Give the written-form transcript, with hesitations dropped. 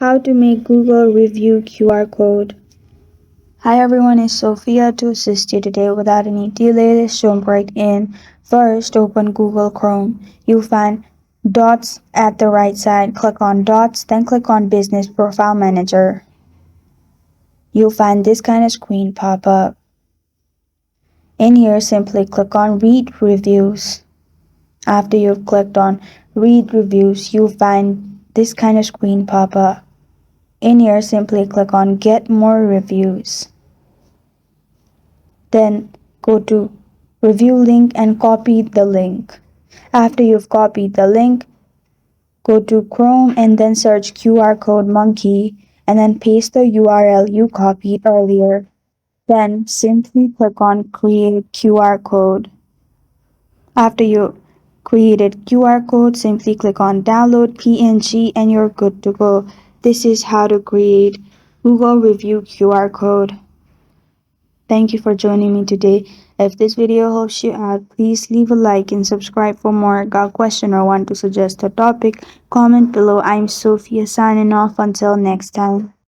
How to make Google review QR code. Hi everyone, it's Sophia to assist you today. Without any delay, let's jump right in. First, open Google Chrome. You'll find dots at the right side. Click on dots, then click on Business Profile Manager. You'll find this kind of screen pop up. In here, simply click on Read Reviews. After you've clicked on Read Reviews, you'll find this kind of screen pop up. In here, simply click on Get More Reviews. Then go to Review Link and copy the link. After you've copied the link, go to Chrome and then search QR Code Monkey and then paste the URL you copied earlier. Then simply click on Create QR Code. After you created QR code, simply click on Download PNG and you're good to go. This is how to create Google Review QR code. Thank you for joining me today. If this video helps you out, please leave a like and subscribe for more. Got a question or want to suggest a topic? Comment below. I'm Sophia signing off until next time.